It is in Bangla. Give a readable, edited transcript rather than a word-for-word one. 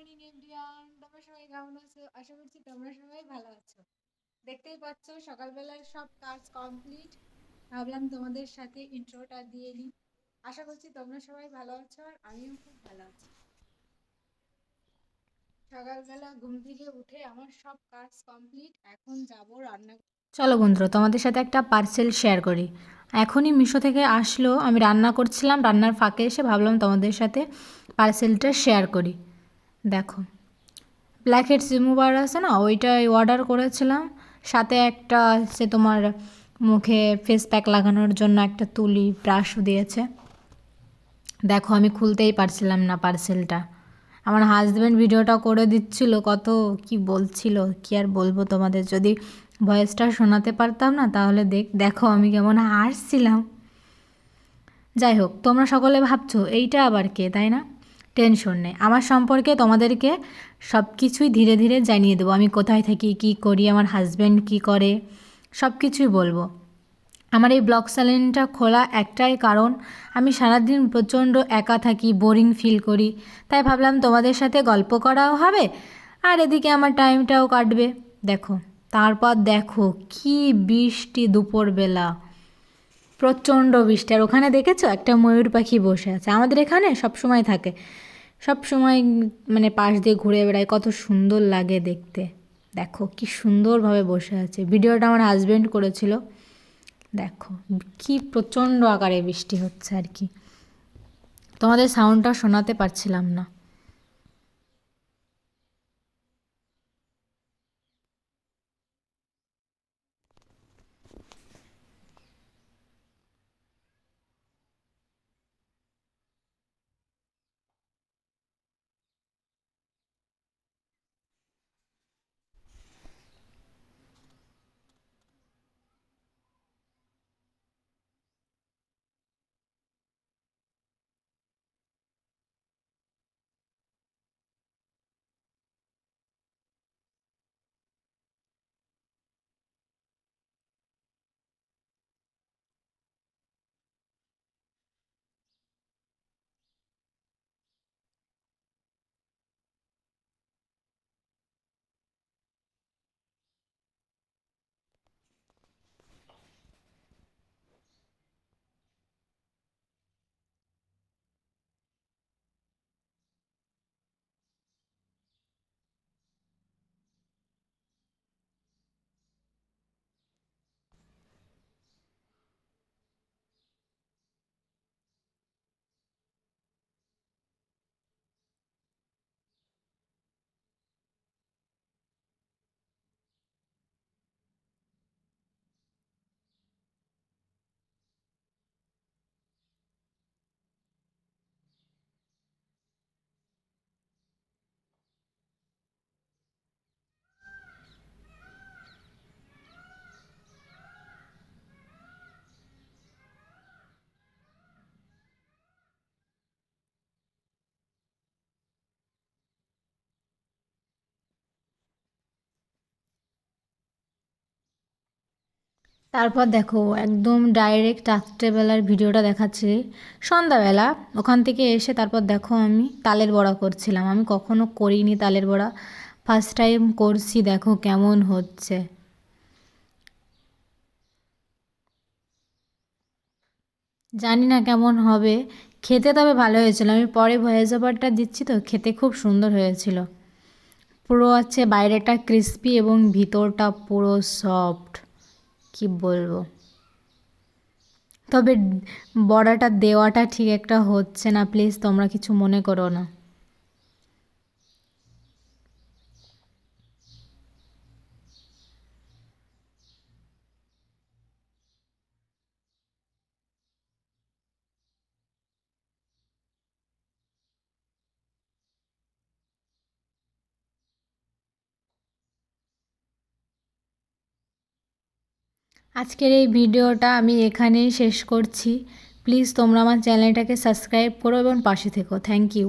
মর্নিং এভরিওয়ান, তোমরা সবাই কেমন আছো? আশা করছি তোমরা সবাই ভালো আছো। দেখতেই পাচ্ছ সকালবেলার সব কাজ কমপ্লিট। ভাবলাম তোমাদের সাথে ইন্ট্রোটা দিয়ে নিই। আশা করছি তোমরা সবাই ভালো আছো আর আমিও খুব ভালো আছি। সকালবেলা ঘুম থেকে উঠে আমার সব কাজ কমপ্লিট, এখন যাব রান্না। চলো বন্ধুরা, তোমাদের সাথে একটা পার্সেল শেয়ার করি। এখনই মিশো থেকে আসলো, আমি রান্না করছিলাম, রান্নার ফাঁকে এসে ভাবলাম তোমাদের সাথে পার্সেলটা শেয়ার করি। দেখো, ব্ল্যাক হেডস রিমুভার আছে না, ওইটাই অর্ডার করেছিলাম। সাথে একটা আছে তোমার মুখে ফেস প্যাক লাগানোর জন্য একটা তুলি ব্রাশও দিয়েছে। দেখো, আমি খুলতেই পারছিলাম না পার্সেলটা। আমার হাজব্যান্ড ভিডিওটা করে দিচ্ছিল, কত কি বলছিল, কি আর বলবো তোমাদের। যদি ভয়েসটা শোনাতে পারতাম না তাহলে দেখো আমি কেমন হাসছিলাম। যাই হোক, তোমরা সকলে ভাবছো এইটা আবার কে, তাই না? টেনশন নেই, আমার সম্পর্কে তোমাদেরকে সব কিছুই ধীরে ধীরে জানিয়ে দেবো। আমি কোথায় থাকি, কী করি, আমার হাজব্যান্ড কী করে, সব কিছুই বলবো। আমার এই ব্লগ চ্যানেলটা খোলা একটাই কারণ, আমি সারাদিন প্রচণ্ড একা থাকি, বোরিং ফিল করি। তাই ভাবলাম তোমাদের সাথে গল্প করাও হবে আর এদিকে আমার টাইমটাও কাটবে। দেখো, তারপর দেখো কি বৃষ্টি দুপুরবেলা, প্রচণ্ড বৃষ্টি। আর ওখানে দেখেছো একটা ময়ূর পাখি বসে আছে, আমাদের এখানে সব সময় থাকে, সব সময় মানে পাশ দিয়ে ঘুরে বেড়ায়, কত সুন্দর লাগে দেখতে। দেখো কি সুন্দরভাবে বসে আছে, ভিডিওটা আমার হাজব্যান্ড করেছিল। দেখো কি প্রচণ্ড আকারে বৃষ্টি হচ্ছে আর কি, তোমাদের সাউন্ডটা শোনাতে পারছিলাম না। তারপর দেখো একদম ডাইরেক্ট রাত্রেবেলার ভিডিওটা দেখাচ্ছি, সন্ধ্যাবেলা ওখান থেকে এসে তারপর দেখো আমি তালের বড়া করছিলাম। আমি কখনো করিনি তালের বড়া, ফার্স্ট টাইম করছি, দেখো কেমন হচ্ছে। জানি না কেমন হবে, খেতে তবে ভালো হয়েছিল। আমি পরে ভয়েস ওভারটা দিচ্ছি তো, খেতে খুব সুন্দর হয়েছিল। পুরো আছে বাইরেটা ক্রিস্পি এবং ভিতরটা পুরো সফট, কি বলবো। তবে বড়াটা দেওয়াটা ঠিক একটা হচ্ছে না, প্লিজ তোমরা কিছু মনে করো না। আজকের এই ভিডিওটা আমি এখানেই শেষ করছি। প্লিজ তোমরা আমার চ্যানেলটাকে সাবস্ক্রাইব করো এবং পাশে থেকো। Thank you.